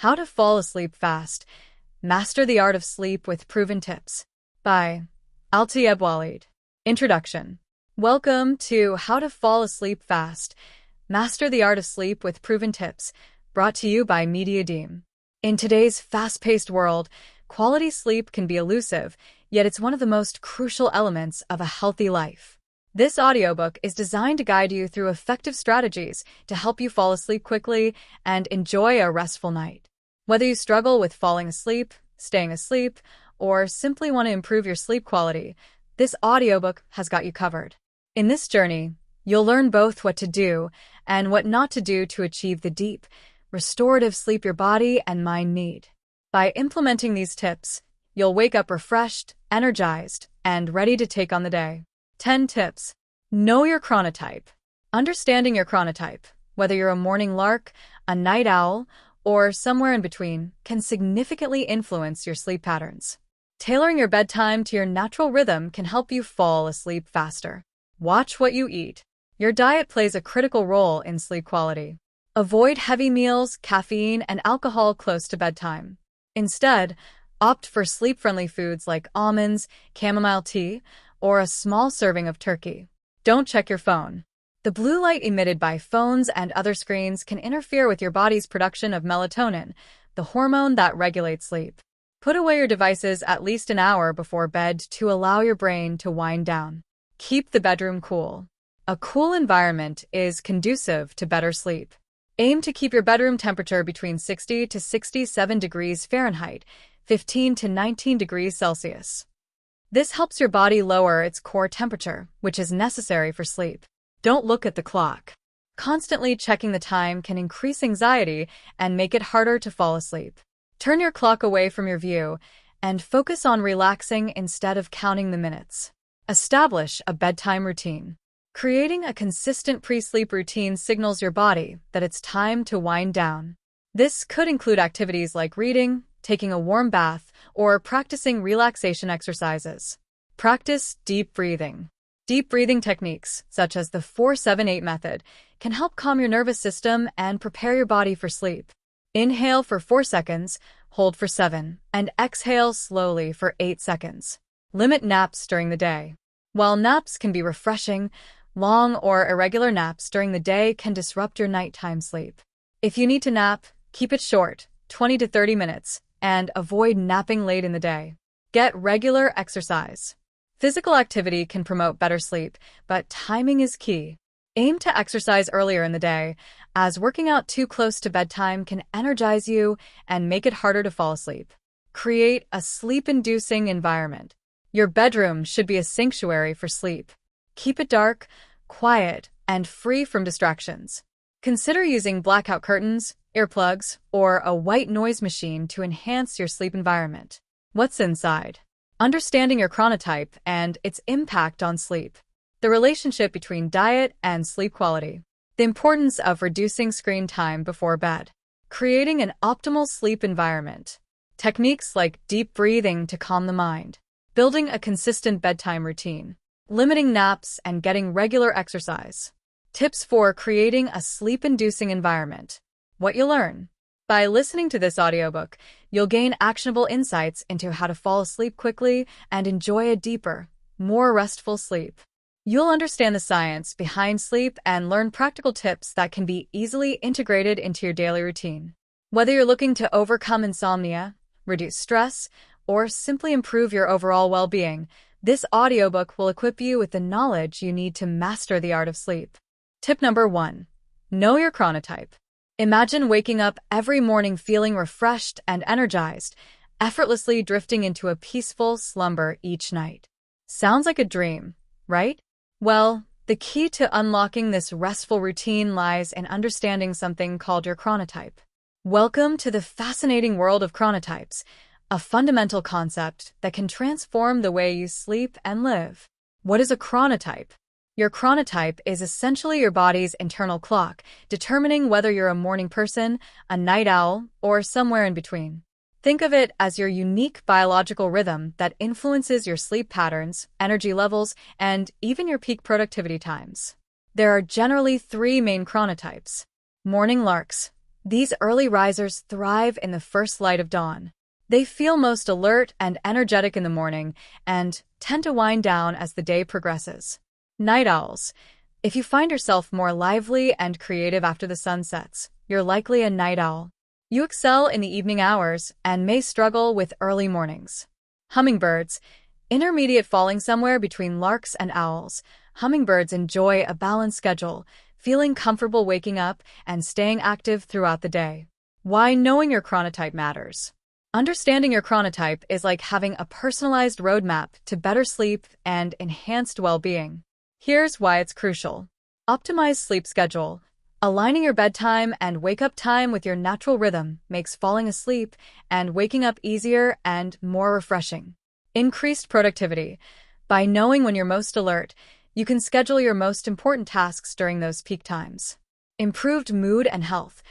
How to Fall Asleep Fast. Master the Art of Sleep with Proven Tips. By Waleed. Introduction. Welcome to How to Fall Asleep Fast. Master the Art of Sleep with Proven Tips, brought to you by Mediadeem. In today's fast-paced world, quality sleep can be elusive, yet it's one of the most crucial elements of a healthy life. This audiobook is designed to guide you through effective strategies to help you fall asleep quickly and enjoy a restful night. Whether you struggle with falling asleep, staying asleep, or simply want to improve your sleep quality, this audiobook has got you covered. In this journey, you'll learn both what to do and what not to do to achieve the deep, restorative sleep your body and mind need. By implementing these tips, you'll wake up refreshed, energized, and ready to take on the day. 10 tips. Know your chronotype. Understanding your chronotype, whether you're a morning lark, a night owl, or somewhere in between, can significantly influence your sleep patterns. Tailoring your bedtime to your natural rhythm can help you fall asleep faster. Watch what you eat. Your diet plays a critical role in sleep quality. Avoid heavy meals, caffeine, and alcohol close to bedtime. Instead, opt for sleep-friendly foods like almonds, chamomile tea, or a small serving of turkey. Don't check your phone. The blue light emitted by phones and other screens can interfere with your body's production of melatonin, the hormone that regulates sleep. Put away your devices at least an hour before bed to allow your brain to wind down. Keep the bedroom cool. A cool environment is conducive to better sleep. Aim to keep your bedroom temperature between 60 to 67 degrees Fahrenheit, 15 to 19 degrees Celsius. This helps your body lower its core temperature, which is necessary for sleep. Don't look at the clock. Constantly checking the time can increase anxiety and make it harder to fall asleep. Turn your clock away from your view and focus on relaxing instead of counting the minutes. Establish a bedtime routine. Creating a consistent pre-sleep routine signals your body that it's time to wind down. This could include activities like reading, taking a warm bath, or practicing relaxation exercises. Practice deep breathing. Deep breathing techniques, such as the 4-7-8 method, can help calm your nervous system and prepare your body for sleep. Inhale for 4 seconds, hold for 7, and exhale slowly for 8 seconds. Limit naps during the day. While naps can be refreshing, long or irregular naps during the day can disrupt your nighttime sleep. If you need to nap, keep it short, 20 to 30 minutes, and avoid napping late in the day. Get regular exercise. Physical activity can promote better sleep, but timing is key. Aim to exercise earlier in the day, as working out too close to bedtime can energize you and make it harder to fall asleep. Create a sleep-inducing environment. Your bedroom should be a sanctuary for sleep. Keep it dark, quiet, and free from distractions. Consider using blackout curtains, earplugs, or a white noise machine to enhance your sleep environment. What's inside? Understanding your chronotype and its impact on sleep. The relationship between diet and sleep quality. The importance of reducing screen time before bed. Creating an optimal sleep environment. Techniques like deep breathing to calm the mind. Building a consistent bedtime routine. Limiting naps and getting regular exercise. Tips for creating a sleep-inducing environment. What you learn. By listening to this audiobook, you'll gain actionable insights into how to fall asleep quickly and enjoy a deeper, more restful sleep. You'll understand the science behind sleep and learn practical tips that can be easily integrated into your daily routine. Whether you're looking to overcome insomnia, reduce stress, or simply improve your overall well-being, this audiobook will equip you with the knowledge you need to master the art of sleep. Tip number 1. Know your chronotype. Imagine waking up every morning feeling refreshed and energized, effortlessly drifting into a peaceful slumber each night. Sounds like a dream, right? Well, the key to unlocking this restful routine lies in understanding something called your chronotype. Welcome to the fascinating world of chronotypes, a fundamental concept that can transform the way you sleep and live. What is a chronotype? Your chronotype is essentially your body's internal clock, determining whether you're a morning person, a night owl, or somewhere in between. Think of it as your unique biological rhythm that influences your sleep patterns, energy levels, and even your peak productivity times. There are generally 3 main chronotypes. Morning larks. These early risers thrive in the first light of dawn. They feel most alert and energetic in the morning and tend to wind down as the day progresses. Night owls. If you find yourself more lively and creative after the sun sets, you're likely a night owl. You excel in the evening hours and may struggle with early mornings. Hummingbirds. Intermediate, falling somewhere between larks and owls. Hummingbirds enjoy a balanced schedule, feeling comfortable waking up and staying active throughout the day. Why knowing your chronotype matters. Understanding your chronotype is like having a personalized roadmap to better sleep and enhanced well-being. Here's why it's crucial. Optimize sleep schedule. Aligning your bedtime and wake-up time with your natural rhythm makes falling asleep and waking up easier and more refreshing. Increased productivity. By knowing when you're most alert, you can schedule your most important tasks during those peak times. Improved mood and health.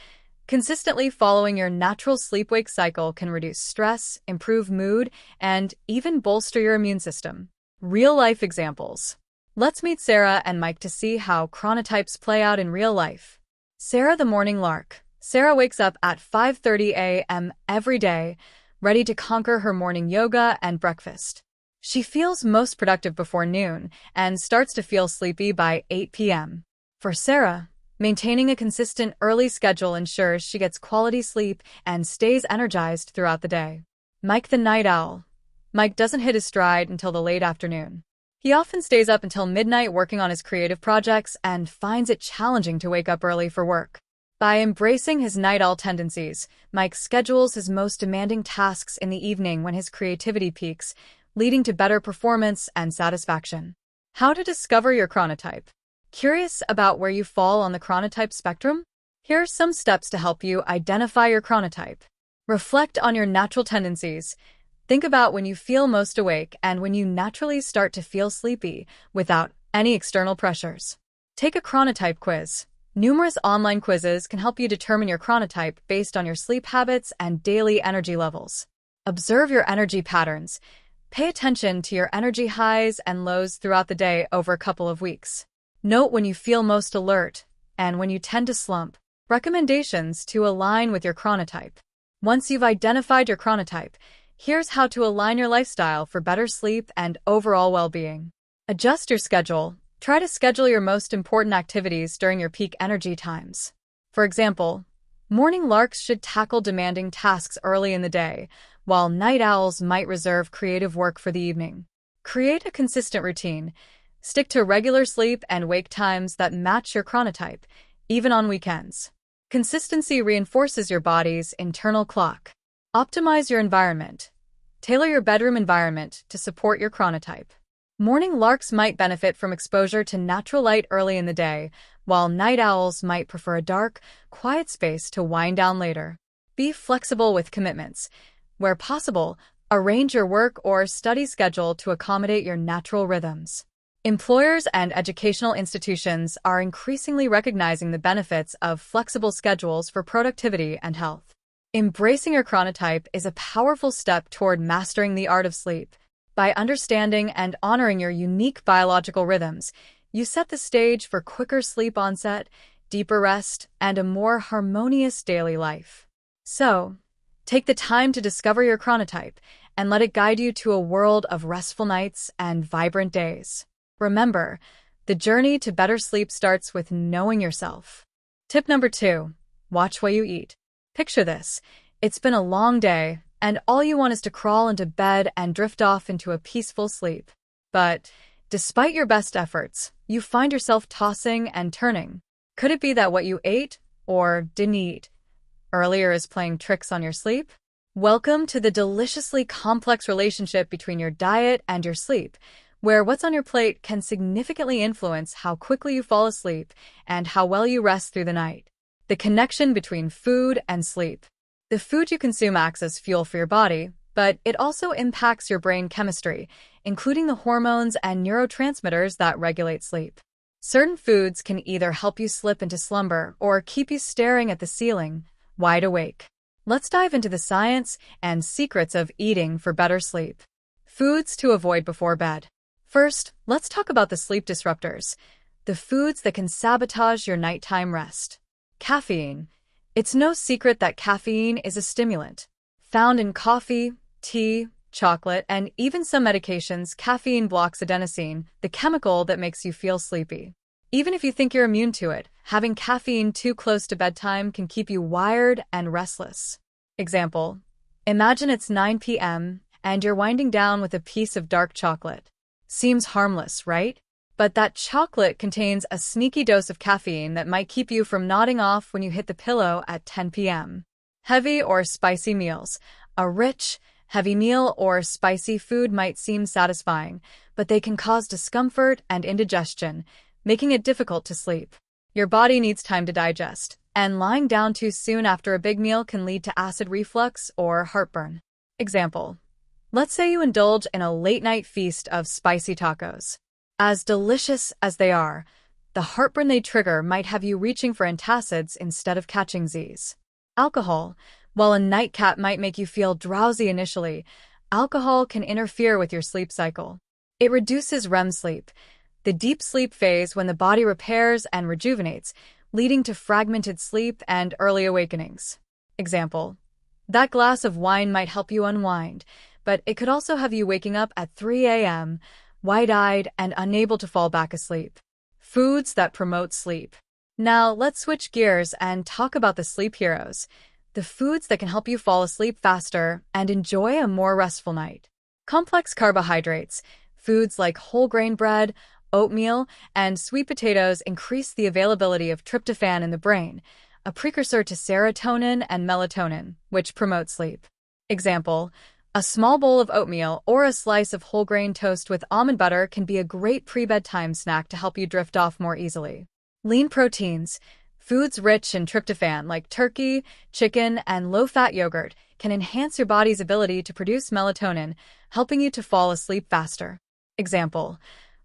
Consistently following your natural sleep-wake cycle can reduce stress, improve mood, and even bolster your immune system. Real-life examples. Let's meet Sarah and Mike to see how chronotypes play out in real life. Sarah the morning lark. Sarah wakes up at 5:30 a.m. every day, ready to conquer her morning yoga and breakfast. She feels most productive before noon and starts to feel sleepy by 8 p.m. For Sarah, maintaining a consistent early schedule ensures she gets quality sleep and stays energized throughout the day. Mike the night owl. Mike doesn't hit his stride until the late afternoon. He often stays up until midnight working on his creative projects and finds it challenging to wake up early for work. By embracing his night owl tendencies, Mike schedules his most demanding tasks in the evening when his creativity peaks, leading to better performance and satisfaction. How to discover your chronotype. Curious about where you fall on the chronotype spectrum? Here are some steps to help you identify your chronotype. Reflect on your natural tendencies. Think about when you feel most awake and when you naturally start to feel sleepy without any external pressures. Take a chronotype quiz. Numerous online quizzes can help you determine your chronotype based on your sleep habits and daily energy levels. Observe your energy patterns. Pay attention to your energy highs and lows throughout the day over a couple of weeks. Note when you feel most alert and when you tend to slump. Recommendations to align with your chronotype. Once you've identified your chronotype, here's how to align your lifestyle for better sleep and overall well-being. Adjust your schedule. Try to schedule your most important activities during your peak energy times. For example, morning larks should tackle demanding tasks early in the day, while night owls might reserve creative work for the evening. Create a consistent routine. Stick to regular sleep and wake times that match your chronotype, even on weekends. Consistency reinforces your body's internal clock. Optimize your environment. Tailor your bedroom environment to support your chronotype. Morning larks might benefit from exposure to natural light early in the day, while night owls might prefer a dark, quiet space to wind down later. Be flexible with commitments. Where possible, arrange your work or study schedule to accommodate your natural rhythms. Employers and educational institutions are increasingly recognizing the benefits of flexible schedules for productivity and health. Embracing your chronotype is a powerful step toward mastering the art of sleep. By understanding and honoring your unique biological rhythms, you set the stage for quicker sleep onset, deeper rest, and a more harmonious daily life. So, take the time to discover your chronotype and let it guide you to a world of restful nights and vibrant days. Remember, the journey to better sleep starts with knowing yourself. Tip number 2, watch what you eat. Picture this. It's been a long day, and all you want is to crawl into bed and drift off into a peaceful sleep. But, despite your best efforts, you find yourself tossing and turning. Could it be that what you ate, or didn't eat, earlier is playing tricks on your sleep? Welcome to the deliciously complex relationship between your diet and your sleep, where what's on your plate can significantly influence how quickly you fall asleep and how well you rest through the night. The connection between food and sleep. The food you consume acts as fuel for your body, but it also impacts your brain chemistry, including the hormones and neurotransmitters that regulate sleep. Certain foods can either help you slip into slumber or keep you staring at the ceiling, wide awake. Let's dive into the science and secrets of eating for better sleep. Foods to avoid before bed. First, let's talk about the sleep disruptors, the foods that can sabotage your nighttime rest. Caffeine. It's no secret that caffeine is a stimulant. Found in coffee, tea, chocolate, and even some medications, caffeine blocks adenosine, the chemical that makes you feel sleepy. Even if you think you're immune to it, having caffeine too close to bedtime can keep you wired and restless. Example: imagine it's 9 p.m. and you're winding down with a piece of dark chocolate. Seems harmless, right? But that chocolate contains a sneaky dose of caffeine that might keep you from nodding off when you hit the pillow at 10 p.m. Heavy or spicy meals. A rich, heavy meal or spicy food might seem satisfying, but they can cause discomfort and indigestion, making it difficult to sleep. Your body needs time to digest, and lying down too soon after a big meal can lead to acid reflux or heartburn. Example: let's say you indulge in a late-night feast of spicy tacos. As delicious as they are, the heartburn they trigger might have you reaching for antacids instead of catching Z's. Alcohol. While a nightcap might make you feel drowsy initially, alcohol can interfere with your sleep cycle. It reduces REM sleep, the deep sleep phase when the body repairs and rejuvenates, leading to fragmented sleep and early awakenings. Example: that glass of wine might help you unwind, but it could also have you waking up at 3 a.m., wide-eyed and unable to fall back asleep. Foods that promote sleep. Now let's switch gears and talk about the sleep heroes, the foods that can help you fall asleep faster and enjoy a more restful night. Complex carbohydrates. Foods like whole grain bread, oatmeal, and sweet potatoes increase the availability of tryptophan in the brain, a precursor to serotonin and melatonin, which promote sleep. Example: a small bowl of oatmeal or a slice of whole grain toast with almond butter can be a great pre-bedtime snack to help you drift off more easily. Lean proteins. Foods rich in tryptophan like turkey, chicken, and low-fat yogurt can enhance your body's ability to produce melatonin, helping you to fall asleep faster. Example: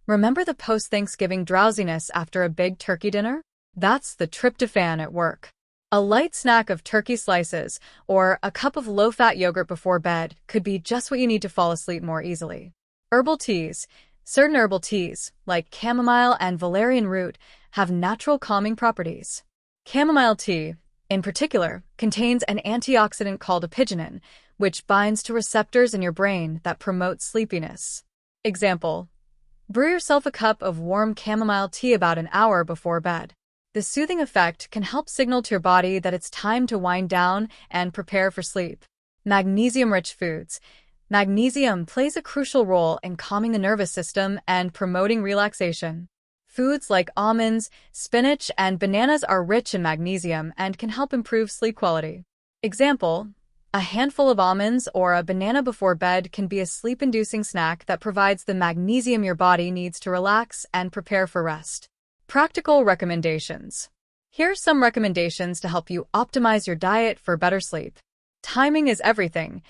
remember the post-Thanksgiving drowsiness after a big turkey dinner? That's the tryptophan at work. A light snack of turkey slices or a cup of low-fat yogurt before bed could be just what you need to fall asleep more easily. Herbal teas. Certain herbal teas, like chamomile and valerian root, have natural calming properties. Chamomile tea, in particular, contains an antioxidant called apigenin, which binds to receptors in your brain that promote sleepiness. Example: brew yourself a cup of warm chamomile tea about an hour before bed. The soothing effect can help signal to your body that it's time to wind down and prepare for sleep. Magnesium-rich foods. Magnesium plays a crucial role in calming the nervous system and promoting relaxation. Foods like almonds, spinach, and bananas are rich in magnesium and can help improve sleep quality. Example: a handful of almonds or a banana before bed can be a sleep-inducing snack that provides the magnesium your body needs to relax and prepare for rest. Practical recommendations. Here are some recommendations to help you optimize your diet for better sleep. Timing is everything.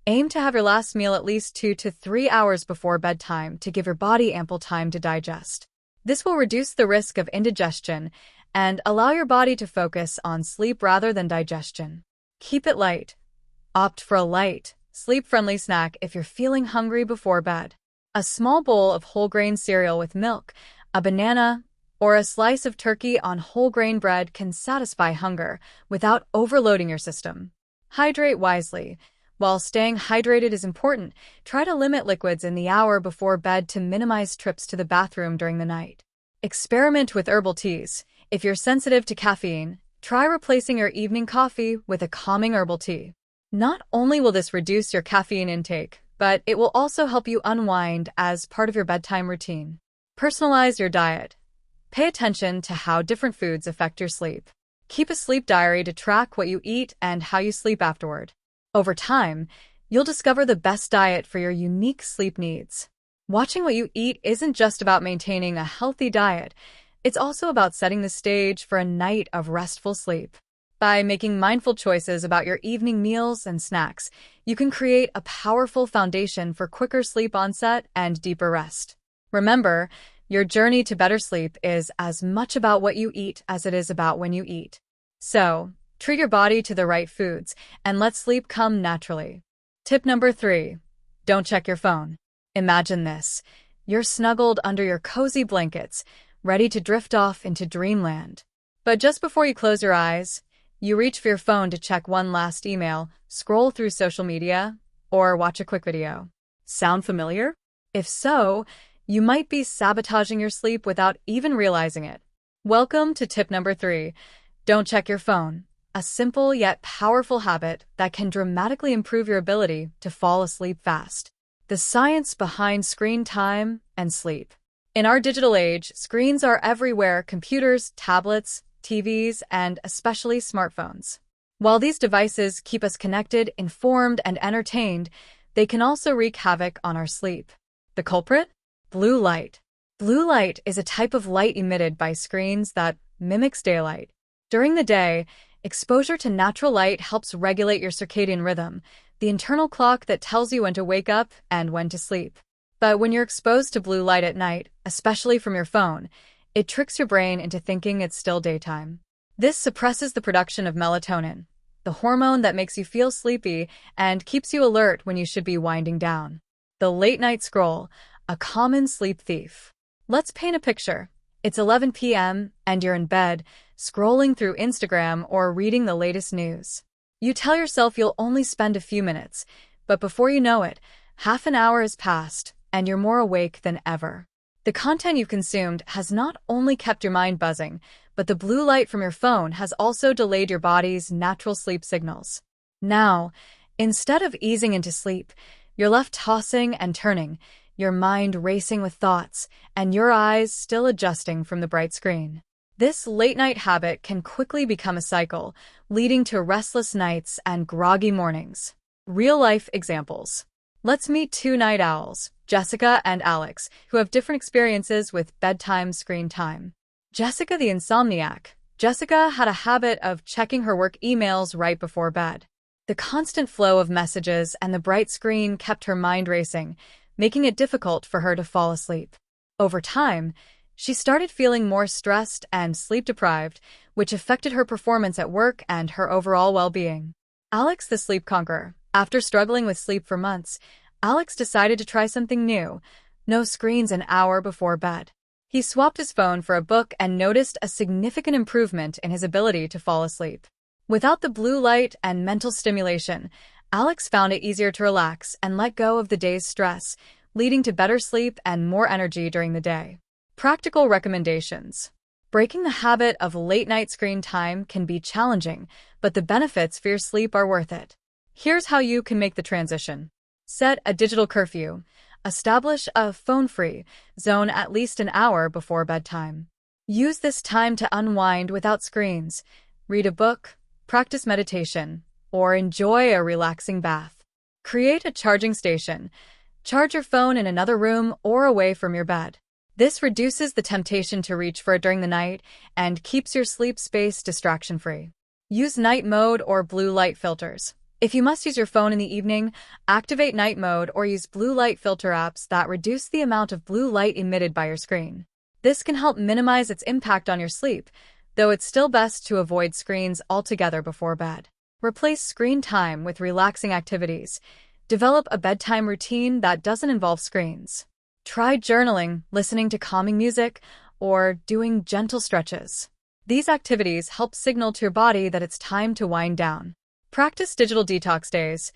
Aim to have your last meal at least 2 to 3 hours before bedtime to give your body ample time to digest. This will reduce the risk of indigestion and allow your body to focus on sleep rather than digestion. Keep it light. Opt for a light, sleep-friendly snack if you're feeling hungry before bed. A small bowl of whole grain cereal with milk, a banana, or a slice of turkey on whole grain bread can satisfy hunger without overloading your system. Hydrate wisely. While staying hydrated is important, try to limit liquids in the hour before bed to minimize trips to the bathroom during the night. Experiment with herbal teas. If you're sensitive to caffeine, try replacing your evening coffee with a calming herbal tea. Not only will this reduce your caffeine intake, but it will also help you unwind as part of your bedtime routine. Personalize your diet. Pay attention to how different foods affect your sleep. Keep a sleep diary to track what you eat and how you sleep afterward. Over time, you'll discover the best diet for your unique sleep needs. Watching what you eat isn't just about maintaining a healthy diet, it's also about setting the stage for a night of restful sleep. By making mindful choices about your evening meals and snacks, you can create a powerful foundation for quicker sleep onset and deeper rest. Remember, your journey to better sleep is as much about what you eat as it is about when you eat. So, treat your body to the right foods and let sleep come naturally. Tip number 3. Don't check your phone. Imagine this. You're snuggled under your cozy blankets, ready to drift off into dreamland. But just before you close your eyes, You reach for your phone to check one last email, scroll through social media, or watch a quick video. Sound familiar? If so, you might be sabotaging your sleep without even realizing it. Welcome to tip number 3. Don't check your phone. A simple yet powerful habit that can dramatically improve your ability to fall asleep fast. The science behind screen time and sleep. In our digital age, screens are everywhere: computers, tablets, TVs, and especially smartphones. While these devices keep us connected, informed, and entertained, they can also wreak havoc on our sleep. The culprit? Blue light. Blue light is a type of light emitted by screens that mimics daylight. During the day, exposure to natural light helps regulate your circadian rhythm, the internal clock that tells you when to wake up and when to sleep. But when you're exposed to blue light at night, especially from your phone, it tricks your brain into thinking it's still daytime. This suppresses the production of melatonin, the hormone that makes you feel sleepy and keeps you alert when you should be winding down. The late-night scroll, a common sleep thief. Let's paint a picture. It's 11 p.m. and you're in bed, scrolling through Instagram or reading the latest news. You tell yourself you'll only spend a few minutes, but before you know it, half an hour has passed and you're more awake than ever. The content you've consumed has not only kept your mind buzzing, but the blue light from your phone has also delayed your body's natural sleep signals. Now, instead of easing into sleep, you're left tossing and turning, your mind racing with thoughts, and your eyes still adjusting from the bright screen. This late-night habit can quickly become a cycle, leading to restless nights and groggy mornings. Real-life examples. Let's meet two night owls, Jessica and Alex, who have different experiences with bedtime screen time. Jessica the insomniac. Jessica had a habit of checking her work emails right before bed. The constant flow of messages and the bright screen kept her mind racing, making it difficult for her to fall asleep. Over time, she started feeling more stressed and sleep-deprived, which affected her performance at work and her overall well-being. Alex the sleep conqueror. After struggling with sleep for months, Alex decided to try something new: no screens an hour before bed. He swapped his phone for a book and noticed a significant improvement in his ability to fall asleep. Without the blue light and mental stimulation, Alex found it easier to relax and let go of the day's stress, leading to better sleep and more energy during the day. Practical recommendations. Breaking the habit of late-night screen time can be challenging, but the benefits for your sleep are worth it. Here's how you can make the transition. Set a digital curfew. Establish a phone-free zone at least an hour before bedtime. Use this time to unwind without screens, read a book, practice meditation, or enjoy a relaxing bath. Create a charging station. Charge your phone in another room or away from your bed. This reduces the temptation to reach for it during the night and keeps your sleep space distraction-free. Use night mode or blue light filters. If you must use your phone in the evening, activate night mode or use blue light filter apps that reduce the amount of blue light emitted by your screen. This can help minimize its impact on your sleep, though it's still best to avoid screens altogether before bed. Replace screen time with relaxing activities. Develop a bedtime routine that doesn't involve screens. Try journaling, listening to calming music, or doing gentle stretches. These activities help signal to your body that it's time to wind down. Practice digital detox days.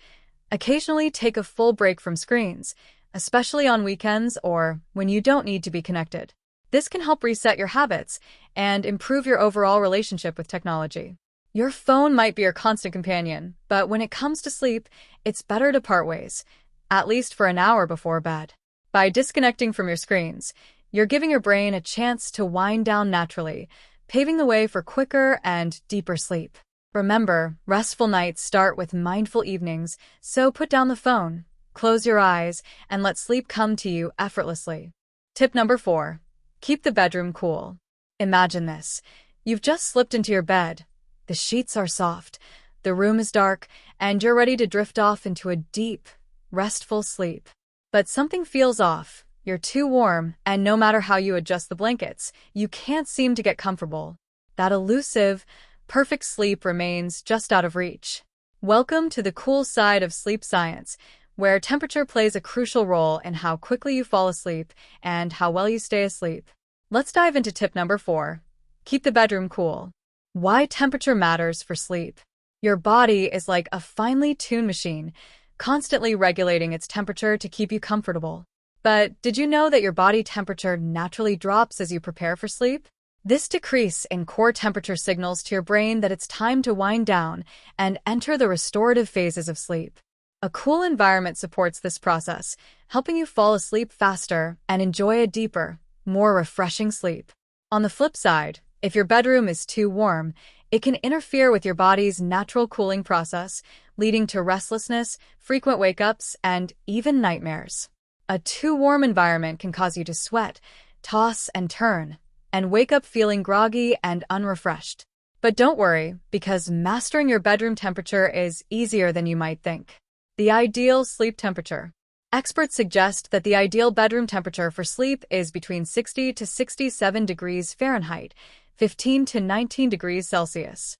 Occasionally take a full break from screens, especially on weekends or when you don't need to be connected. This can help reset your habits and improve your overall relationship with technology. Your phone might be your constant companion, but when it comes to sleep, it's better to part ways, at least for an hour before bed. By disconnecting from your screens, you're giving your brain a chance to wind down naturally, paving the way for quicker and deeper sleep. Remember, restful nights start with mindful evenings, so put down the phone, close your eyes, and let sleep come to you effortlessly. Tip number 4. Keep the bedroom cool. Imagine this. You've just slipped into your bed. The sheets are soft, the room is dark, and you're ready to drift off into a deep, restful sleep. But something feels off. You're too warm, and no matter how you adjust the blankets, you can't seem to get comfortable. That elusive, perfect sleep remains just out of reach. Welcome to the cool side of sleep science, where temperature plays a crucial role in how quickly you fall asleep and how well you stay asleep. Let's dive into tip number 4. Keep the bedroom cool. Why temperature matters for sleep. Your body is like a finely tuned machine, constantly regulating its temperature to keep you comfortable. But did you know that your body temperature naturally drops as you prepare for sleep? This decrease in core temperature signals to your brain that it's time to wind down and enter the restorative phases of sleep. A cool environment supports this process, helping you fall asleep faster and enjoy a deeper, more refreshing sleep. On the flip side, if your bedroom is too warm, it can interfere with your body's natural cooling process, leading to restlessness, frequent wake-ups, and even nightmares. A too warm environment can cause you to sweat, toss and turn, and wake up feeling groggy and unrefreshed. But don't worry, because mastering your bedroom temperature is easier than you might think. The ideal sleep temperature. Experts suggest that the ideal bedroom temperature for sleep is between 60 to 67 degrees Fahrenheit, 15 to 19 degrees Celsius.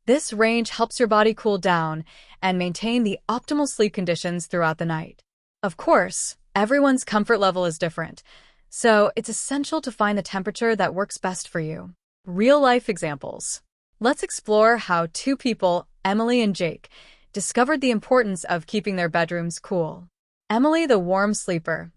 This range helps your body cool down and maintain the optimal sleep conditions throughout the night. Of course, everyone's comfort level is different, so it's essential to find the temperature that works best for you. Real-life examples. Let's explore how two people, Emily and Jake, discovered the importance of keeping their bedrooms cool. Emily, the warm sleeper.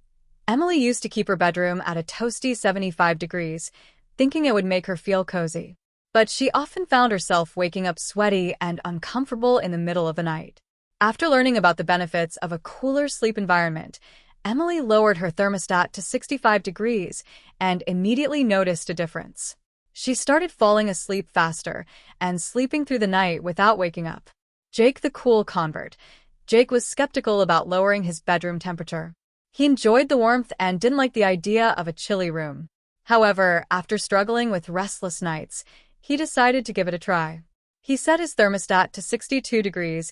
Emily used to keep her bedroom at a toasty 75 degrees, thinking it would make her feel cozy. But she often found herself waking up sweaty and uncomfortable in the middle of the night. After learning about the benefits of a cooler sleep environment, Emily lowered her thermostat to 65 degrees and immediately noticed a difference. She started falling asleep faster and sleeping through the night without waking up. Jake, the cool convert. Jake was skeptical about lowering his bedroom temperature. He enjoyed the warmth and didn't like the idea of a chilly room. However, after struggling with restless nights, he decided to give it a try. He set his thermostat to 62 degrees,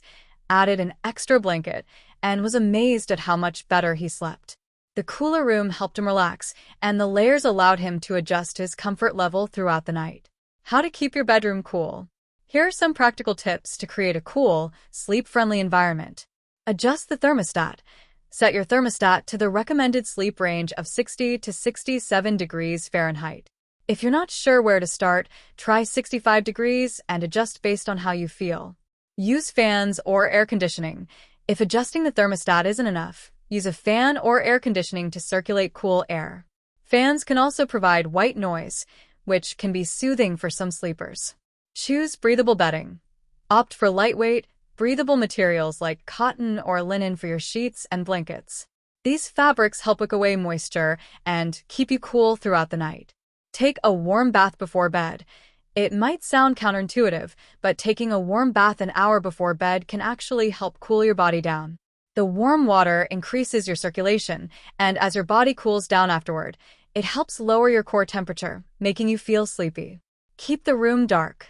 added an extra blanket, and was amazed at how much better he slept. The cooler room helped him relax, and the layers allowed him to adjust his comfort level throughout the night. How to keep your bedroom cool. Here are some practical tips to create a cool, sleep-friendly environment. Adjust the thermostat. Set your thermostat to the recommended sleep range of 60 to 67 degrees Fahrenheit. If you're not sure where to start, try 65 degrees and adjust based on how you feel. Use fans or air conditioning. If adjusting the thermostat isn't enough, use a fan or air conditioning to circulate cool air. Fans can also provide white noise, which can be soothing for some sleepers. Choose breathable bedding. Opt for lightweight, breathable materials like cotton or linen for your sheets and blankets. These fabrics help wick away moisture and keep you cool throughout the night. Take a warm bath before bed. It might sound counterintuitive, but taking a warm bath an hour before bed can actually help cool your body down. The warm water increases your circulation, and as your body cools down afterward, it helps lower your core temperature, making you feel sleepy. Keep the room dark.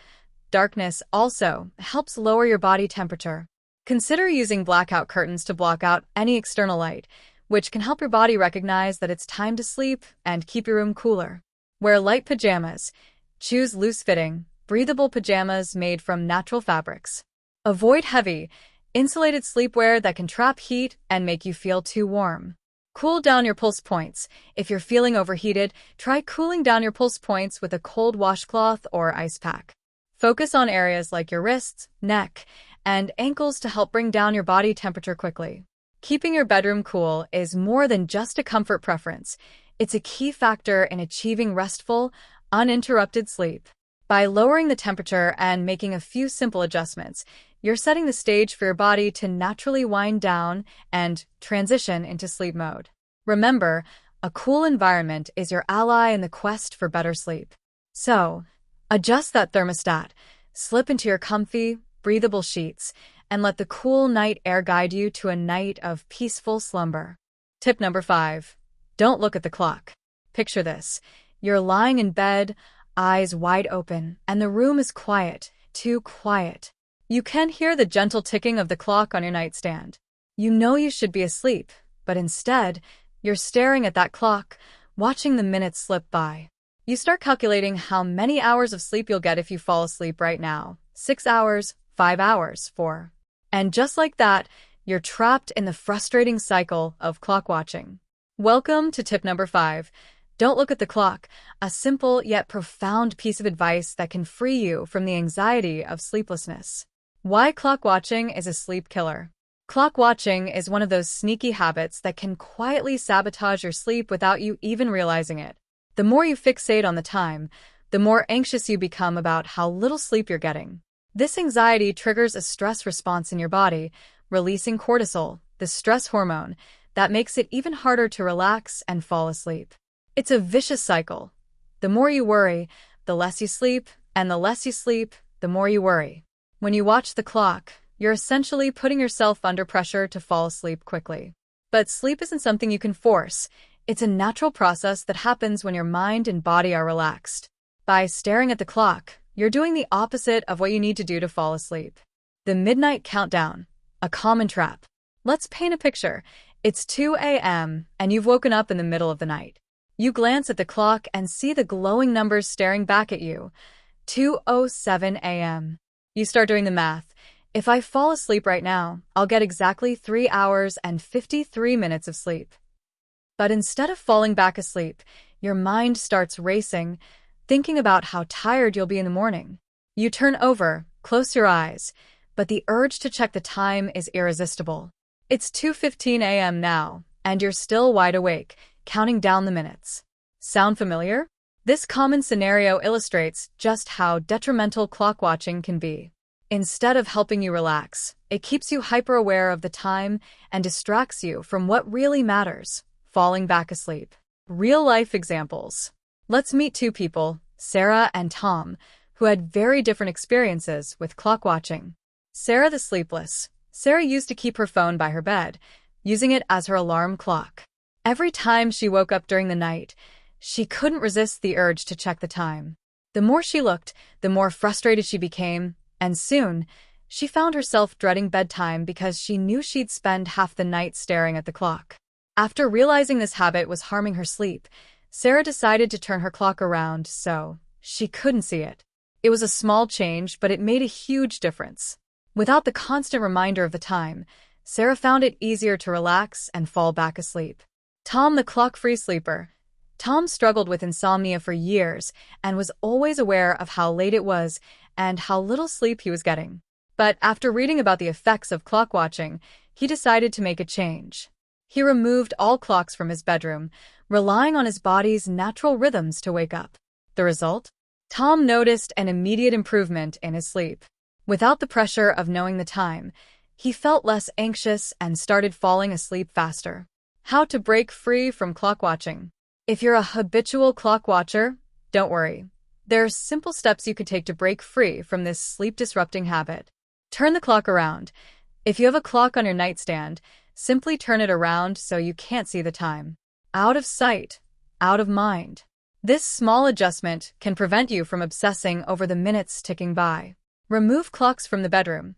Darkness also helps lower your body temperature. Consider using blackout curtains to block out any external light, which can help your body recognize that it's time to sleep and keep your room cooler. Wear light pajamas. Choose loose-fitting, breathable pajamas made from natural fabrics. Avoid heavy, insulated sleepwear that can trap heat and make you feel too warm. Cool down your pulse points. If you're feeling overheated, try cooling down your pulse points with a cold washcloth or ice pack. Focus on areas like your wrists, neck, and ankles to help bring down your body temperature quickly. Keeping your bedroom cool is more than just a comfort preference. It's a key factor in achieving restful, uninterrupted sleep. By lowering the temperature and making a few simple adjustments, you're setting the stage for your body to naturally wind down and transition into sleep mode. Remember, a cool environment is your ally in the quest for better sleep. So, adjust that thermostat, slip into your comfy, breathable sheets, and let the cool night air guide you to a night of peaceful slumber. Tip number 5. Don't look at the clock. Picture this. You're lying in bed, eyes wide open, and the room is quiet, too quiet. You can hear the gentle ticking of the clock on your nightstand. You know you should be asleep, but instead, you're staring at that clock, watching the minutes slip by. You start calculating how many hours of sleep you'll get if you fall asleep right now. 6 hours, 5 hours, 4. And just like that, you're trapped in the frustrating cycle of clock watching. Welcome to tip number 5. Don't look at the clock, a simple yet profound piece of advice that can free you from the anxiety of sleeplessness. Why clock watching is a sleep killer. Clock watching is one of those sneaky habits that can quietly sabotage your sleep without you even realizing it. The more you fixate on the time, the more anxious you become about how little sleep you're getting. This anxiety triggers a stress response in your body, releasing cortisol, the stress hormone, that makes it even harder to relax and fall asleep. It's a vicious cycle. The more you worry, the less you sleep, and the less you sleep, the more you worry. When you watch the clock, you're essentially putting yourself under pressure to fall asleep quickly. But sleep isn't something you can force. It's a natural process that happens when your mind and body are relaxed. By staring at the clock, you're doing the opposite of what you need to do to fall asleep. The midnight countdown, a common trap. Let's paint a picture. It's 2 a.m. and you've woken up in the middle of the night. You glance at the clock and see the glowing numbers staring back at you. 2:07 a.m. You start doing the math. If I fall asleep right now, I'll get exactly 3 hours and 53 minutes of sleep. But instead of falling back asleep, your mind starts racing, thinking about how tired you'll be in the morning. You turn over, close your eyes, but the urge to check the time is irresistible. It's 2:15 a.m. now, and you're still wide awake, counting down the minutes. Sound familiar? This common scenario illustrates just how detrimental clock watching can be. Instead of helping you relax, it keeps you hyper-aware of the time and distracts you from what really matters, falling back asleep. Real-life examples. Let's meet two people, Sarah and Tom, who had very different experiences with clock watching. Sarah the sleepless. Sarah used to keep her phone by her bed, using it as her alarm clock. Every time she woke up during the night, she couldn't resist the urge to check the time. The more she looked, the more frustrated she became, and soon, she found herself dreading bedtime because she knew she'd spend half the night staring at the clock. After realizing this habit was harming her sleep, Sarah decided to turn her clock around so she couldn't see it. It was a small change, but it made a huge difference. Without the constant reminder of the time, Sarah found it easier to relax and fall back asleep. Tom, the clock-free sleeper. Tom struggled with insomnia for years and was always aware of how late it was and how little sleep he was getting. But after reading about the effects of clock watching, he decided to make a change. He removed all clocks from his bedroom, relying on his body's natural rhythms to wake up. The result? Tom noticed an immediate improvement in his sleep. Without the pressure of knowing the time, he felt less anxious and started falling asleep faster. How to break free from clock watching. If you're a habitual clock watcher, don't worry. There are simple steps you could take to break free from this sleep-disrupting habit. Turn the clock around. If you have a clock on your nightstand, simply turn it around so you can't see the time. Out of sight, out of mind. This small adjustment can prevent you from obsessing over the minutes ticking by. Remove clocks from the bedroom.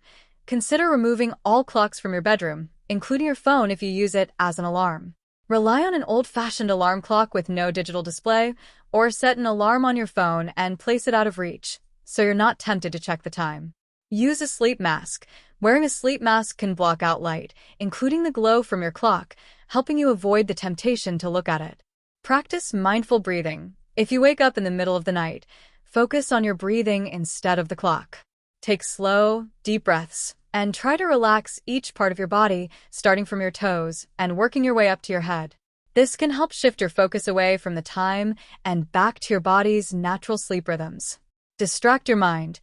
Consider removing all clocks from your bedroom, including your phone if you use it as an alarm. Rely on an old-fashioned alarm clock with no digital display, or set an alarm on your phone and place it out of reach, so you're not tempted to check the time. Use a sleep mask. Wearing a sleep mask can block out light, including the glow from your clock, helping you avoid the temptation to look at it. Practice mindful breathing. If you wake up in the middle of the night, focus on your breathing instead of the clock. Take slow, deep breaths, and try to relax each part of your body, starting from your toes and working your way up to your head. This can help shift your focus away from the time and back to your body's natural sleep rhythms. Distract your mind.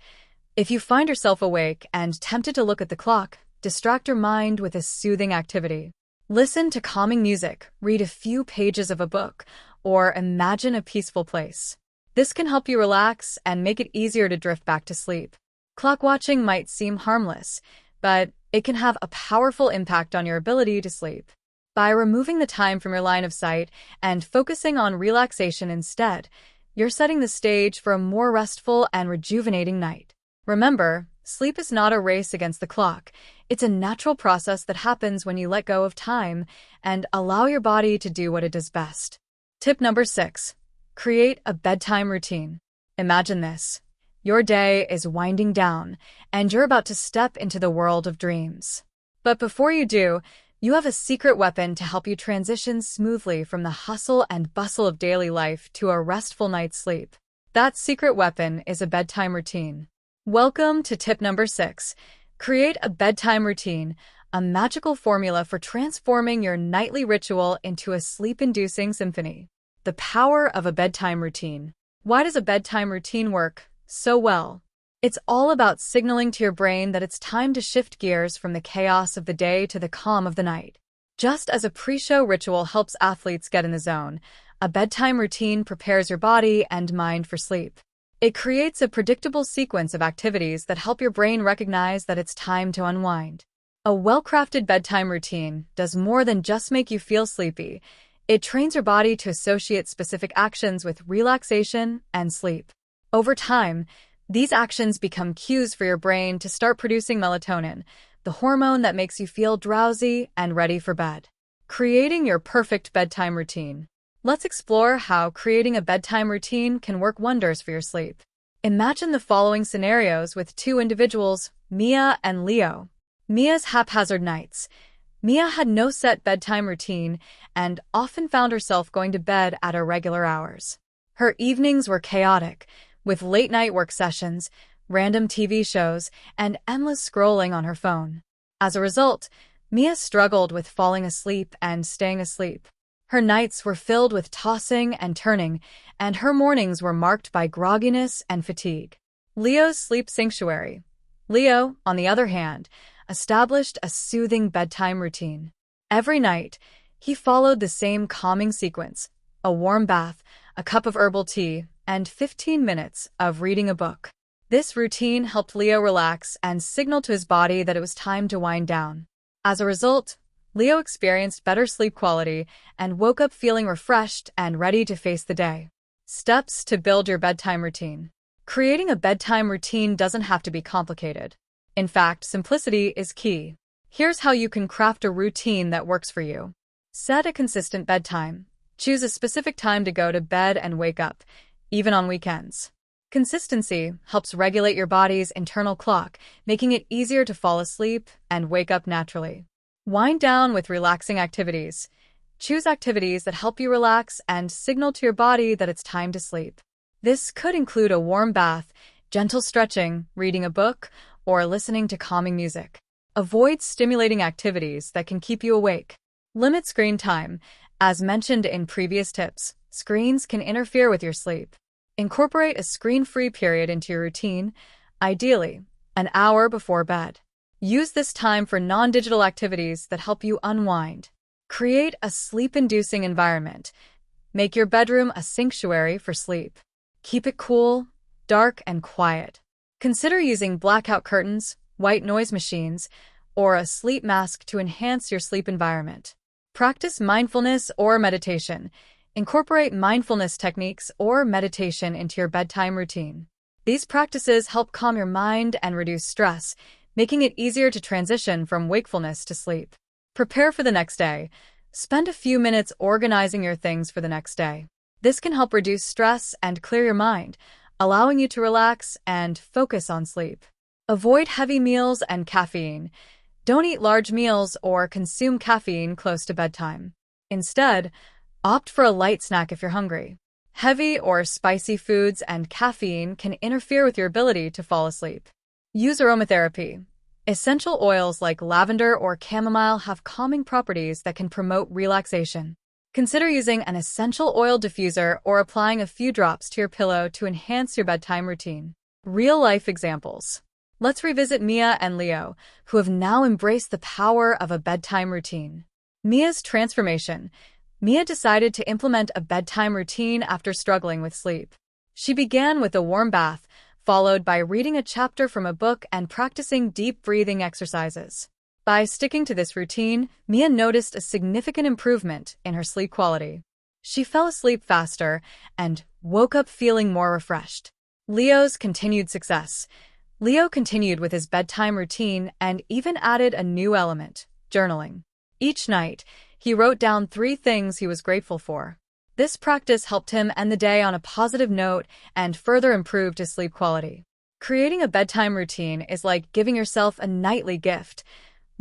If you find yourself awake and tempted to look at the clock, distract your mind with a soothing activity. Listen to calming music, read a few pages of a book, or imagine a peaceful place. This can help you relax and make it easier to drift back to sleep. Clock watching might seem harmless, but it can have a powerful impact on your ability to sleep. By removing the time from your line of sight and focusing on relaxation instead, you're setting the stage for a more restful and rejuvenating night. Remember, sleep is not a race against the clock. It's a natural process that happens when you let go of time and allow your body to do what it does best. Tip number 6. Create a bedtime routine. Imagine this. Your day is winding down, and you're about to step into the world of dreams. But before you do, You have a secret weapon to help you transition smoothly from the hustle and bustle of daily life to a restful night's sleep. That secret weapon is a bedtime routine. Welcome to tip number 6. Create a bedtime routine, a magical formula for transforming your nightly ritual into a sleep-inducing symphony. The power of a bedtime routine. Why does a bedtime routine work so well? It's all about signaling to your brain that it's time to shift gears from the chaos of the day to the calm of the night. Just as a pre-show ritual helps athletes get in the zone, a bedtime routine prepares your body and mind for sleep. It creates a predictable sequence of activities that help your brain recognize that it's time to unwind. A well-crafted bedtime routine does more than just make you feel sleepy. It trains your body to associate specific actions with relaxation and sleep. Over time, these actions become cues for your brain to start producing melatonin, the hormone that makes you feel drowsy and ready for bed. Creating your perfect bedtime routine. Let's explore how creating a bedtime routine can work wonders for your sleep. Imagine the following scenarios with two individuals, Mia and Leo. Mia's haphazard nights. Mia had no set bedtime routine and often found herself going to bed at irregular hours. Her evenings were chaotic, with late-night work sessions, random TV shows, and endless scrolling on her phone. As a result, Mia struggled with falling asleep and staying asleep. Her nights were filled with tossing and turning, and her mornings were marked by grogginess and fatigue. Leo's sleep sanctuary. Leo, on the other hand, established a soothing bedtime routine. Every night, he followed the same calming sequence: a warm bath, a cup of herbal tea, and 15 minutes of reading a book. This routine helped Leo relax and signal to his body that it was time to wind down. As a result, Leo experienced better sleep quality and woke up feeling refreshed and ready to face the day. Steps to build your bedtime routine. Creating a bedtime routine doesn't have to be complicated. In fact, simplicity is key. Here's how you can craft a routine that works for you. Set a consistent bedtime. Choose a specific time to go to bed and wake up, even on weekends. Consistency helps regulate your body's internal clock, making it easier to fall asleep and wake up naturally. Wind down with relaxing activities. Choose activities that help you relax and signal to your body that it's time to sleep. This could include a warm bath, gentle stretching, reading a book, or listening to calming music. Avoid stimulating activities that can keep you awake. Limit screen time. As mentioned in previous tips, screens can interfere with your sleep. Incorporate a screen-free period into your routine, ideally an hour before bed. Use this time for non-digital activities that help you unwind. Create a sleep-inducing environment. Make your bedroom a sanctuary for sleep. Keep it cool, dark, and quiet. Consider using blackout curtains, white noise machines, or a sleep mask to enhance your sleep environment. Practice mindfulness or meditation. Incorporate mindfulness techniques or meditation into your bedtime routine. These practices help calm your mind and reduce stress, making it easier to transition from wakefulness to sleep. Prepare for the next day. Spend a few minutes organizing your things for the next day. This can help reduce stress and clear your mind, allowing you to relax and focus on sleep. Avoid heavy meals and caffeine. Don't eat large meals or consume caffeine close to bedtime. Instead, opt for a light snack if you're hungry. Heavy or spicy foods and caffeine can interfere with your ability to fall asleep. Use aromatherapy. Essential oils like lavender or chamomile have calming properties that can promote relaxation. Consider using an essential oil diffuser or applying a few drops to your pillow to enhance your bedtime routine. Real-life examples. Let's revisit Mia and Leo, who have now embraced the power of a bedtime routine. Mia's transformation. Mia decided to implement a bedtime routine after struggling with sleep. She began with a warm bath, followed by reading a chapter from a book and practicing deep breathing exercises. By sticking to this routine, Mia noticed a significant improvement in her sleep quality. She fell asleep faster and woke up feeling more refreshed. Leo's continued success. Leo continued with his bedtime routine and even added a new element: journaling. Each night, he wrote down 3 things he was grateful for. This practice helped him end the day on a positive note and further improved his sleep quality. Creating a bedtime routine is like giving yourself a nightly gift,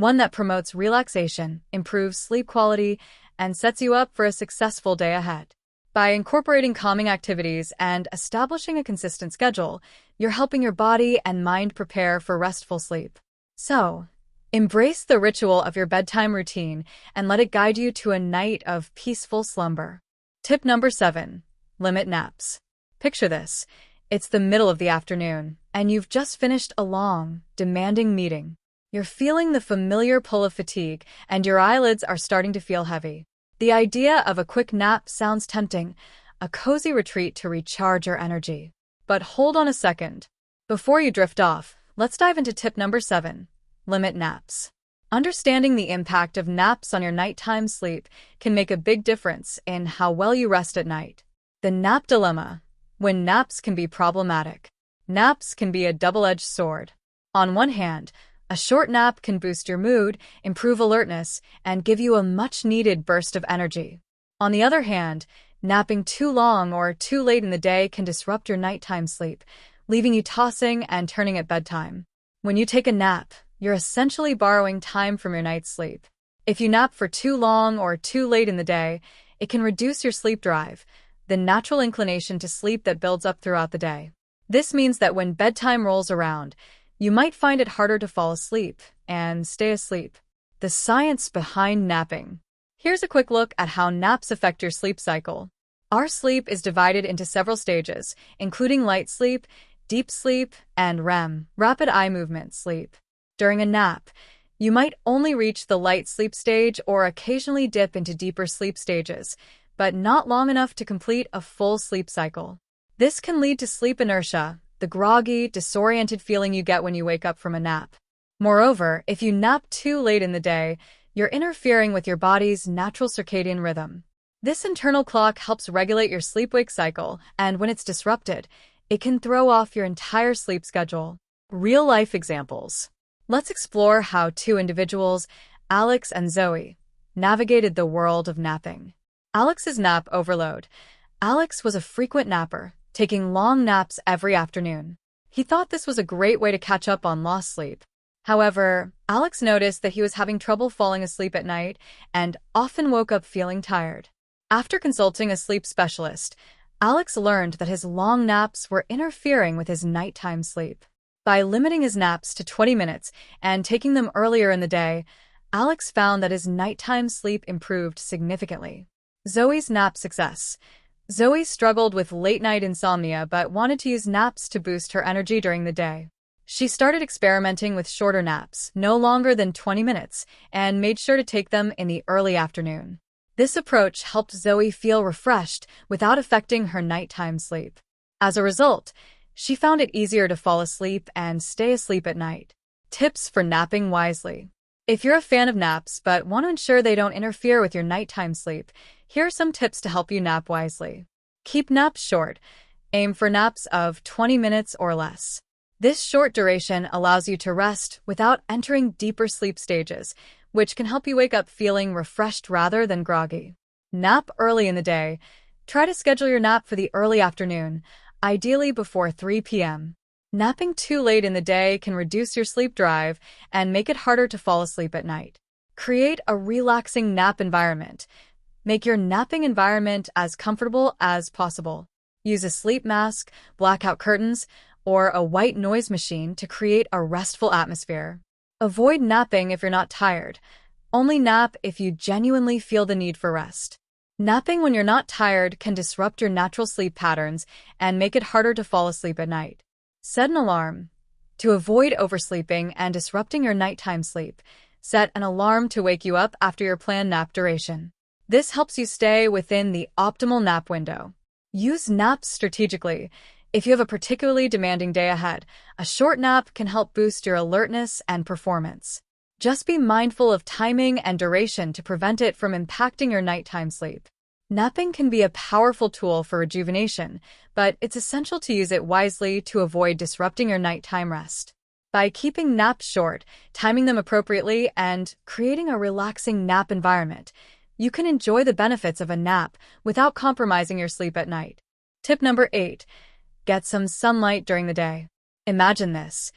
one that promotes relaxation, improves sleep quality, and sets you up for a successful day ahead. By incorporating calming activities and establishing a consistent schedule, you're helping your body and mind prepare for restful sleep. So, embrace the ritual of your bedtime routine and let it guide you to a night of peaceful slumber. Tip number 7. Limit naps. Picture this. It's the middle of the afternoon, and you've just finished a long, demanding meeting. You're feeling the familiar pull of fatigue, and your eyelids are starting to feel heavy. The idea of a quick nap sounds tempting, a cozy retreat to recharge your energy. But hold on a second. Before you drift off, let's dive into tip number 7. Limit naps. Understanding the impact of naps on your nighttime sleep can make a big difference in how well you rest at night. The nap dilemma. When naps can be problematic. Naps can be a double-edged sword. On one hand, a short nap can boost your mood, improve alertness, and give you a much-needed burst of energy. On the other hand, napping too long or too late in the day can disrupt your nighttime sleep, leaving you tossing and turning at bedtime. When you take a nap, you're essentially borrowing time from your night's sleep. If you nap for too long or too late in the day, it can reduce your sleep drive, the natural inclination to sleep that builds up throughout the day. This means that when bedtime rolls around, you might find it harder to fall asleep and stay asleep. The science behind napping. Here's a quick look at how naps affect your sleep cycle. Our sleep is divided into several stages, including light sleep, deep sleep, and REM, rapid eye movement sleep. During a nap, you might only reach the light sleep stage or occasionally dip into deeper sleep stages, but not long enough to complete a full sleep cycle. This can lead to sleep inertia, the groggy, disoriented feeling you get when you wake up from a nap. Moreover, if you nap too late in the day, you're interfering with your body's natural circadian rhythm. This internal clock helps regulate your sleep-wake cycle, and when it's disrupted, it can throw off your entire sleep schedule. Real-life examples. Let's explore how two individuals, Alex and Zoe, navigated the world of napping. Alex's nap overload. Alex was a frequent napper, taking long naps every afternoon. He thought this was a great way to catch up on lost sleep. However, Alex noticed that he was having trouble falling asleep at night and often woke up feeling tired. After consulting a sleep specialist, Alex learned that his long naps were interfering with his nighttime sleep. By limiting his naps to 20 minutes and taking them earlier in the day, Alex found that his nighttime sleep improved significantly. Zoe's nap success. Zoe struggled with late-night insomnia but wanted to use naps to boost her energy during the day. She started experimenting with shorter naps, no longer than 20 minutes, and made sure to take them in the early afternoon. This approach helped Zoe feel refreshed without affecting her nighttime sleep. As a result, she found it easier to fall asleep and stay asleep at night. Tips for napping wisely. If you're a fan of naps but want to ensure they don't interfere with your nighttime sleep, here are some tips to help you nap wisely. Keep naps short. Aim for naps of 20 minutes or less. This short duration allows you to rest without entering deeper sleep stages, which can help you wake up feeling refreshed rather than groggy. Nap early in the day. Try to schedule your nap for the early afternoon, ideally before 3 p.m. Napping too late in the day can reduce your sleep drive and make it harder to fall asleep at night. Create a relaxing nap environment. Make your napping environment as comfortable as possible. Use a sleep mask, blackout curtains, or a white noise machine to create a restful atmosphere. Avoid napping if you're not tired. Only nap if you genuinely feel the need for rest. Napping when you're not tired can disrupt your natural sleep patterns and make it harder to fall asleep at night. Set an alarm. To avoid oversleeping and disrupting your nighttime sleep, set an alarm to wake you up after your planned nap duration. This helps you stay within the optimal nap window. Use naps strategically. If you have a particularly demanding day ahead, a short nap can help boost your alertness and performance. Just be mindful of timing and duration to prevent it from impacting your nighttime sleep. Napping can be a powerful tool for rejuvenation, but it's essential to use it wisely to avoid disrupting your nighttime rest. By keeping naps short, timing them appropriately, and creating a relaxing nap environment, you can enjoy the benefits of a nap without compromising your sleep at night. Tip number 8. Get some sunlight during the day. Imagine this.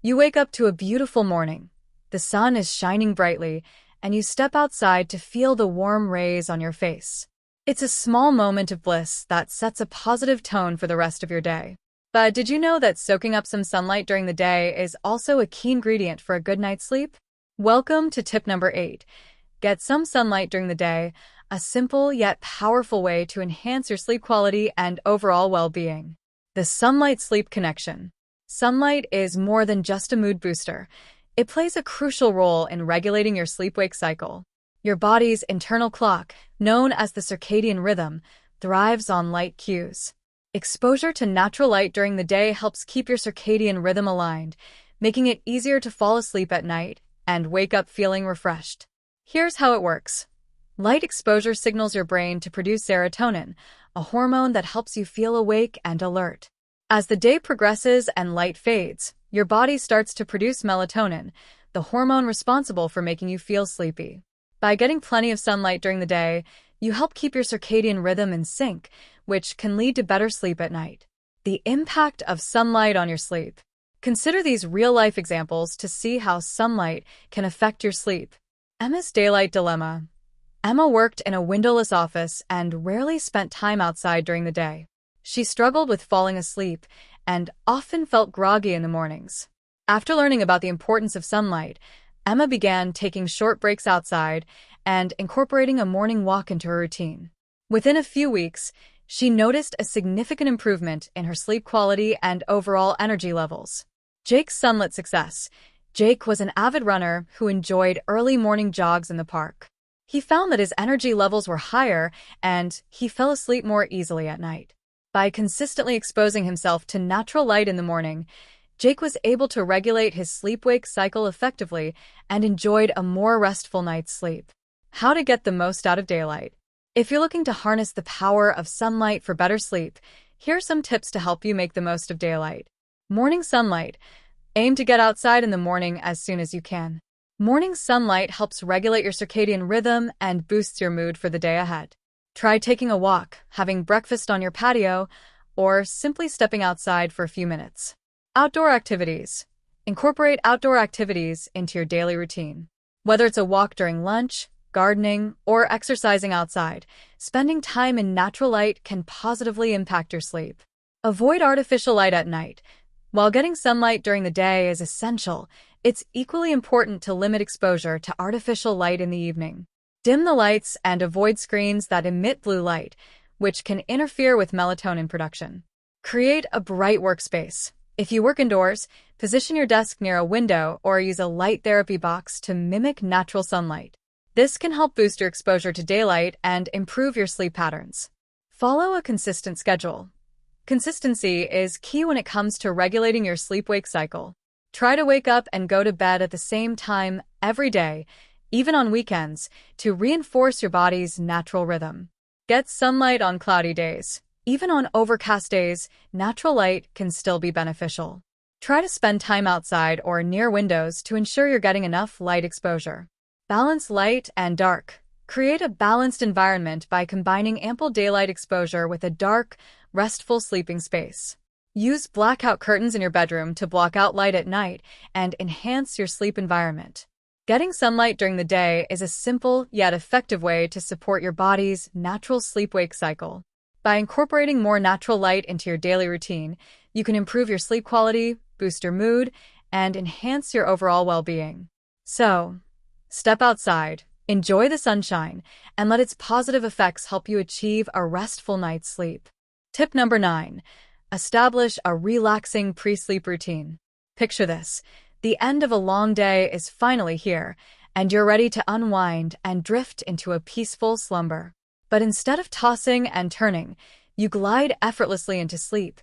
You wake up to a beautiful morning. The sun is shining brightly, and you step outside to feel the warm rays on your face. It's a small moment of bliss that sets a positive tone for the rest of your day. But did you know that soaking up some sunlight during the day is also a key ingredient for a good night's sleep? Welcome to tip number 8. Get some sunlight during the day, a simple yet powerful way to enhance your sleep quality and overall well-being. The sunlight-sleep connection. Sunlight is more than just a mood booster. It plays a crucial role in regulating your sleep-wake cycle. Your body's internal clock, known as the circadian rhythm, thrives on light cues. Exposure to natural light during the day helps keep your circadian rhythm aligned, making it easier to fall asleep at night and wake up feeling refreshed. Here's how it works. Light exposure signals your brain to produce serotonin, a hormone that helps you feel awake and alert. As the day progresses and light fades, your body starts to produce melatonin, the hormone responsible for making you feel sleepy. By getting plenty of sunlight during the day, you help keep your circadian rhythm in sync, which can lead to better sleep at night. The impact of sunlight on your sleep. Consider these real-life examples to see how sunlight can affect your sleep. Emma's daylight dilemma. Emma worked in a windowless office and rarely spent time outside during the day. She struggled with falling asleep and often felt groggy in the mornings. After learning about the importance of sunlight, Emma began taking short breaks outside and incorporating a morning walk into her routine. Within a few weeks, she noticed a significant improvement in her sleep quality and overall energy levels. Jake's sunlit success. Jake was an avid runner who enjoyed early morning jogs in the park. He found that his energy levels were higher and he fell asleep more easily at night. By consistently exposing himself to natural light in the morning, Jake was able to regulate his sleep-wake cycle effectively and enjoyed a more restful night's sleep. How to get the most out of daylight. If you're looking to harness the power of sunlight for better sleep, here are some tips to help you make the most of daylight. Morning sunlight. Aim to get outside in the morning as soon as you can. Morning sunlight helps regulate your circadian rhythm and boosts your mood for the day ahead. Try taking a walk, having breakfast on your patio, or simply stepping outside for a few minutes. Outdoor activities. Incorporate outdoor activities into your daily routine. Whether it's a walk during lunch, gardening, or exercising outside, spending time in natural light can positively impact your sleep. Avoid artificial light at night. While getting sunlight during the day is essential, it's equally important to limit exposure to artificial light in the evening. Dim the lights and avoid screens that emit blue light, which can interfere with melatonin production. Create a bright workspace. If you work indoors, position your desk near a window or use a light therapy box to mimic natural sunlight. This can help boost your exposure to daylight and improve your sleep patterns. Follow a consistent schedule. Consistency is key when it comes to regulating your sleep-wake cycle. Try to wake up and go to bed at the same time every day, even on weekends, to reinforce your body's natural rhythm. Get sunlight on cloudy days. Even on overcast days, natural light can still be beneficial. Try to spend time outside or near windows to ensure you're getting enough light exposure. Balance light and dark. Create a balanced environment by combining ample daylight exposure with a dark, restful sleeping space. Use blackout curtains in your bedroom to block out light at night and enhance your sleep environment. Getting sunlight during the day is a simple yet effective way to support your body's natural sleep-wake cycle. By incorporating more natural light into your daily routine, you can improve your sleep quality, boost your mood, and enhance your overall well-being. So, step outside, enjoy the sunshine, and let its positive effects help you achieve a restful night's sleep. Tip number 9. Establish a relaxing pre-sleep routine. Picture this. The end of a long day is finally here, and you're ready to unwind and drift into a peaceful slumber. But instead of tossing and turning, you glide effortlessly into sleep,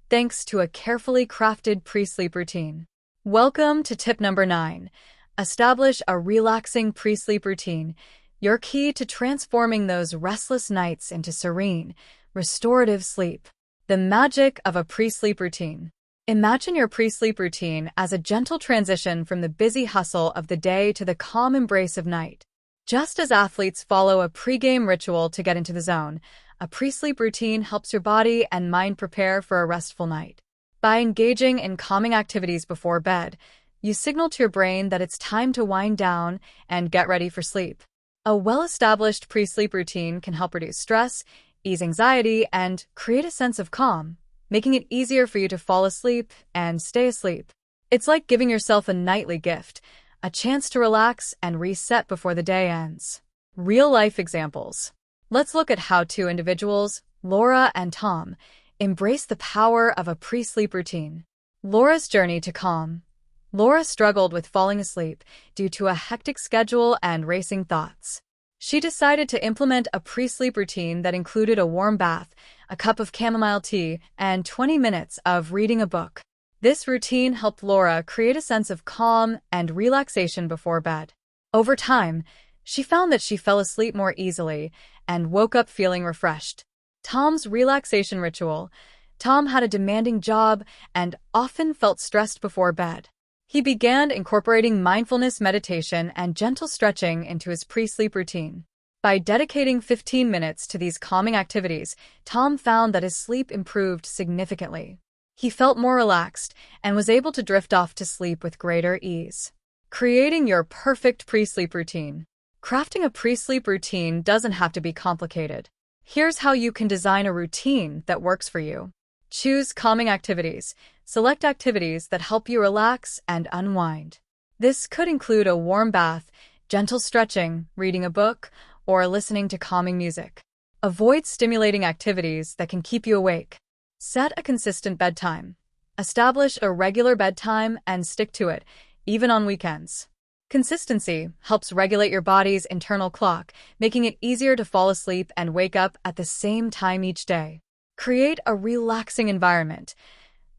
thanks to a carefully crafted pre-sleep routine. Welcome to tip number 9. Establish a relaxing pre-sleep routine, your key to transforming those restless nights into serene, restorative sleep. The magic of a pre-sleep routine. Imagine your pre-sleep routine as a gentle transition from the busy hustle of the day to the calm embrace of night. Just as athletes follow a pre-game ritual to get into the zone, a pre-sleep routine helps your body and mind prepare for a restful night. By engaging in calming activities before bed, You signal to your brain that it's time to wind down and get ready for sleep. A well-established pre-sleep routine can help reduce stress, ease anxiety, and create a sense of calm, making it easier for you to fall asleep and stay asleep. It's like giving yourself a nightly gift, a chance to relax and reset before the day ends. Real-life examples. Let's look at how two individuals, Laura and Tom, embrace the power of a pre-sleep routine. Laura's journey to calm. Laura struggled with falling asleep due to a hectic schedule and racing thoughts. She decided to implement a pre-sleep routine that included a warm bath, a cup of chamomile tea, and 20 minutes of reading a book. This routine helped Laura create a sense of calm and relaxation before bed. Over time, she found that she fell asleep more easily and woke up feeling refreshed. Tom's relaxation ritual. Tom had a demanding job and often felt stressed before bed. He began incorporating mindfulness meditation and gentle stretching into his pre-sleep routine. By dedicating 15 minutes to these calming activities, Tom found that his sleep improved significantly. He felt more relaxed and was able to drift off to sleep with greater ease. Creating your perfect pre-sleep routine. Crafting a pre-sleep routine doesn't have to be complicated. Here's how you can design a routine that works for you. Choose calming activities. Select activities that help you relax and unwind. This could include a warm bath, gentle stretching, reading a book, or listening to calming music. Avoid stimulating activities that can keep you awake. Set a consistent bedtime. Establish a regular bedtime and stick to it, even on weekends. Consistency helps regulate your body's internal clock, making it easier to fall asleep and wake up at the same time each day. Create a relaxing environment.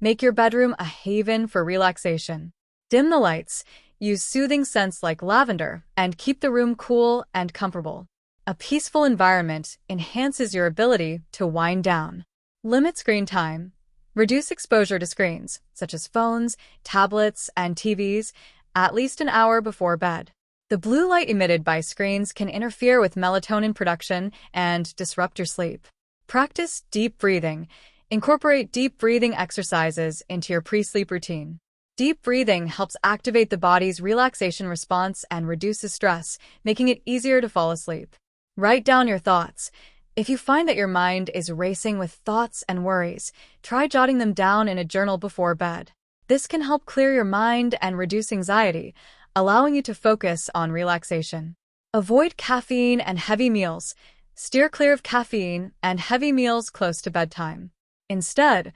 Make your bedroom a haven for relaxation. Dim the lights, use soothing scents like lavender, and keep the room cool and comfortable. A peaceful environment enhances your ability to wind down. Limit screen time. Reduce exposure to screens, such as phones, tablets, and TVs, at least an hour before bed. The blue light emitted by screens can interfere with melatonin production and disrupt your sleep. Practice deep breathing. Incorporate deep breathing exercises into your pre-sleep routine. Deep breathing helps activate the body's relaxation response and reduces stress, making it easier to fall asleep. Write down your thoughts. If you find that your mind is racing with thoughts and worries, try jotting them down in a journal before bed. This can help clear your mind and reduce anxiety, allowing you to focus on relaxation. Avoid caffeine and heavy meals. Steer clear of caffeine and heavy meals close to bedtime. Instead,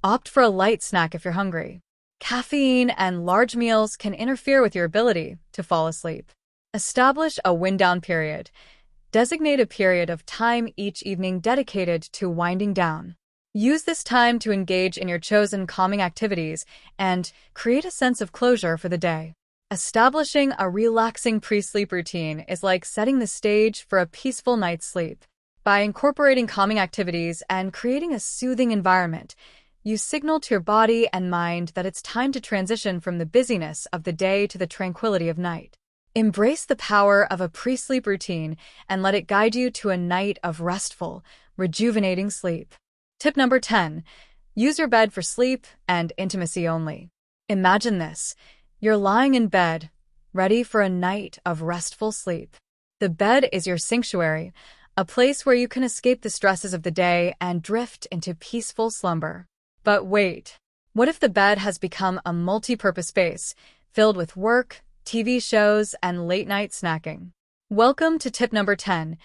opt for a light snack if you're hungry. Caffeine and large meals can interfere with your ability to fall asleep. Establish a wind-down period. Designate a period of time each evening dedicated to winding down. Use this time to engage in your chosen calming activities and create a sense of closure for the day. Establishing a relaxing pre-sleep routine is like setting the stage for a peaceful night's sleep. By incorporating calming activities and creating a soothing environment, you signal to your body and mind that it's time to transition from the busyness of the day to the tranquility of night. Embrace the power of a pre-sleep routine and let it guide you to a night of restful, rejuvenating sleep. Tip number 10. Use your bed for sleep and intimacy only. Imagine this. You're lying in bed, ready for a night of restful sleep. The bed is your sanctuary, a place where you can escape the stresses of the day and drift into peaceful slumber. But wait, what if the bed has become a multi-purpose space filled with work, TV shows, and late-night snacking? Welcome to tip number 10.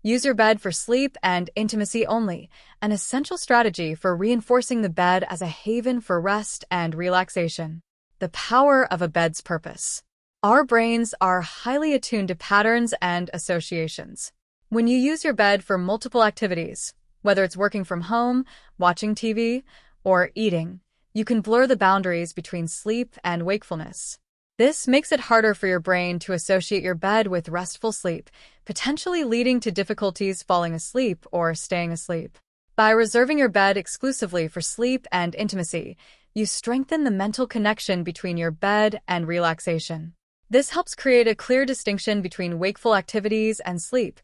Use your bed for sleep and intimacy only, an essential strategy for reinforcing the bed as a haven for rest and relaxation. The power of a bed's purpose. Our brains are highly attuned to patterns and associations. When you use your bed for multiple activities, whether it's working from home, watching TV, or eating, you can blur the boundaries between sleep and wakefulness. This makes it harder for your brain to associate your bed with restful sleep, potentially leading to difficulties falling asleep or staying asleep. By reserving your bed exclusively for sleep and intimacy, you strengthen the mental connection between your bed and relaxation. This helps create a clear distinction between wakeful activities and sleep,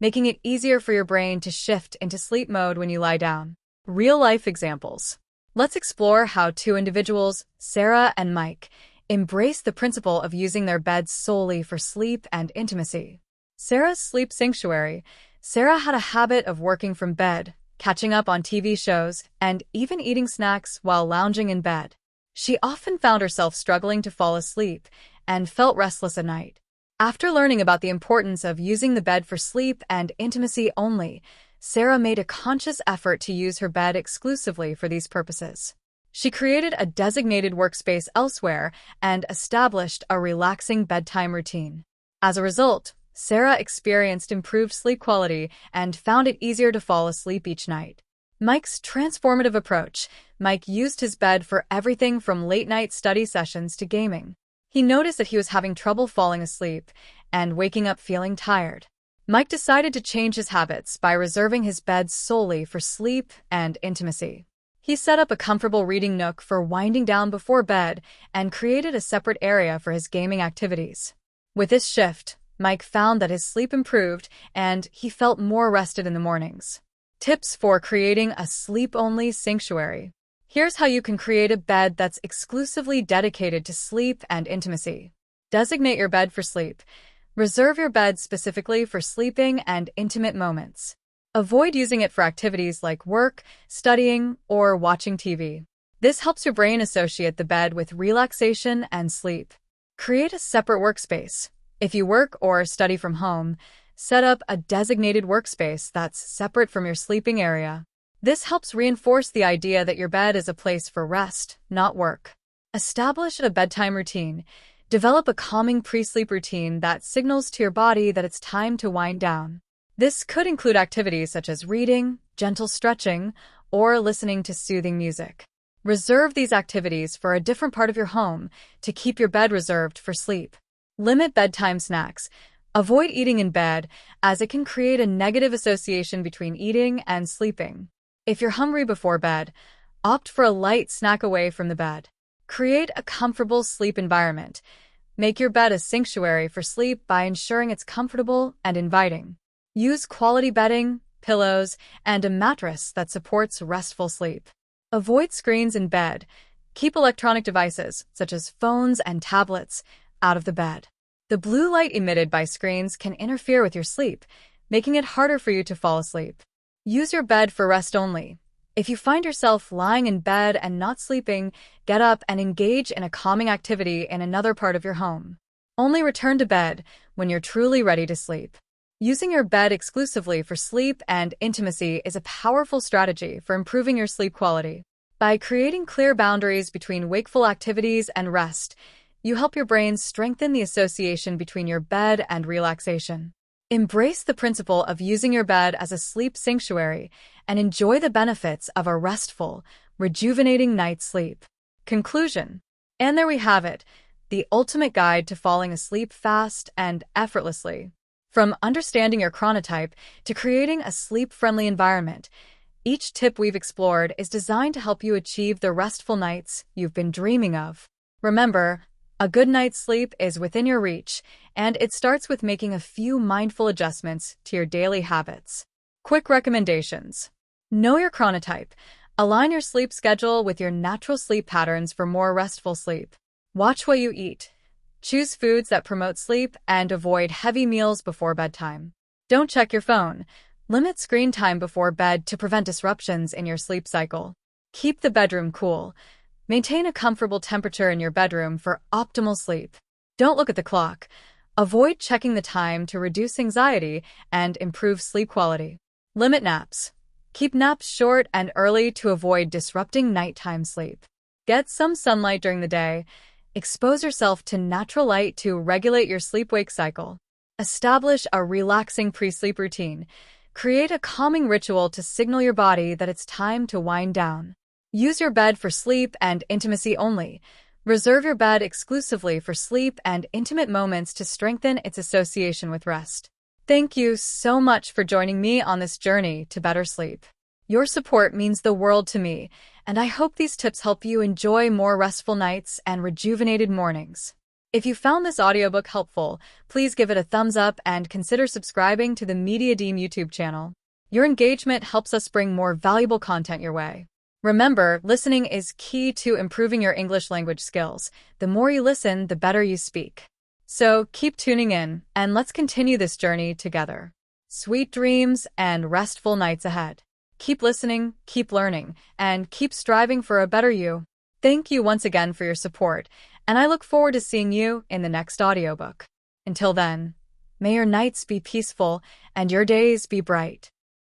making it easier for your brain to shift into sleep mode when you lie down. Real-life examples. Let's explore how two individuals, Sarah and Mike, embrace the principle of using their beds solely for sleep and intimacy. Sarah's sleep sanctuary. Sarah had a habit of working from bed, catching up on TV shows, and even eating snacks while lounging in bed. She often found herself struggling to fall asleep and felt restless at night. After learning about the importance of using the bed for sleep and intimacy only, Sarah made a conscious effort to use her bed exclusively for these purposes. She created a designated workspace elsewhere and established a relaxing bedtime routine. As a result, Sarah experienced improved sleep quality and found it easier to fall asleep each night. Mike's transformative approach. Mike used his bed for everything from late-night study sessions to gaming. He noticed that he was having trouble falling asleep and waking up feeling tired. Mike decided to change his habits by reserving his bed solely for sleep and intimacy. He set up a comfortable reading nook for winding down before bed and created a separate area for his gaming activities. With this shift, Mike found that his sleep improved and he felt more rested in the mornings. Tips for creating a sleep-only sanctuary. Here's how you can create a bed that's exclusively dedicated to sleep and intimacy. Designate your bed for sleep. Reserve your bed specifically for sleeping and intimate moments. Avoid using it for activities like work, studying, or watching TV. This helps your brain associate the bed with relaxation and sleep. Create a separate workspace. If you work or study from home, set up a designated workspace that's separate from your sleeping area. This helps reinforce the idea that your bed is a place for rest, not work. Establish a bedtime routine. Develop a calming pre-sleep routine that signals to your body that it's time to wind down. This could include activities such as reading, gentle stretching, or listening to soothing music. Reserve these activities for a different part of your home to keep your bed reserved for sleep. Limit bedtime snacks. Avoid eating in bed, as it can create a negative association between eating and sleeping. If you're hungry before bed, opt for a light snack away from the bed. Create a comfortable sleep environment. Make your bed a sanctuary for sleep by ensuring it's comfortable and inviting. Use quality bedding, pillows, and a mattress that supports restful sleep. Avoid screens in bed. Keep electronic devices, such as phones and tablets, out of the bed. The blue light emitted by screens can interfere with your sleep, making it harder for you to fall asleep. Use your bed for rest only. If you find yourself lying in bed and not sleeping, get up and engage in a calming activity in another part of your home. Only return to bed when you're truly ready to sleep. Using your bed exclusively for sleep and intimacy is a powerful strategy for improving your sleep quality. By creating clear boundaries between wakeful activities and rest, you help your brain strengthen the association between your bed and relaxation. Embrace the principle of using your bed as a sleep sanctuary and enjoy the benefits of a restful, rejuvenating night's sleep. Conclusion. And there we have it, the ultimate guide to falling asleep fast and effortlessly. From understanding your chronotype to creating a sleep-friendly environment, each tip we've explored is designed to help you achieve the restful nights you've been dreaming of. Remember, a good night's sleep is within your reach, and it starts with making a few mindful adjustments to your daily habits. Quick recommendations. Know your chronotype. Align your sleep schedule with your natural sleep patterns for more restful sleep. Watch what you eat. Choose foods that promote sleep and avoid heavy meals before bedtime. Don't check your phone. Limit screen time before bed to prevent disruptions in your sleep cycle. Keep the bedroom cool. Maintain a comfortable temperature in your bedroom for optimal sleep. Don't look at the clock. Avoid checking the time to reduce anxiety and improve sleep quality. Limit naps. Keep naps short and early to avoid disrupting nighttime sleep. Get some sunlight during the day. Expose yourself to natural light to regulate your sleep-wake cycle. Establish a relaxing pre-sleep routine. Create a calming ritual to signal your body that it's time to wind down. Use your bed for sleep and intimacy only. Reserve your bed exclusively for sleep and intimate moments to strengthen its association with rest. Thank you so much for joining me on this journey to better sleep. Your support means the world to me, and I hope these tips help you enjoy more restful nights and rejuvenated mornings. If you found this audiobook helpful, please give it a thumbs up and consider subscribing to the Media Deem YouTube channel. Your engagement helps us bring more valuable content your way. Remember, listening is key to improving your English language skills. The more you listen, the better you speak. So keep tuning in, and let's continue this journey together. Sweet dreams and restful nights ahead. Keep listening, keep learning, and keep striving for a better you. Thank you once again for your support, and I look forward to seeing you in the next audiobook. Until then, may your nights be peaceful and your days be bright.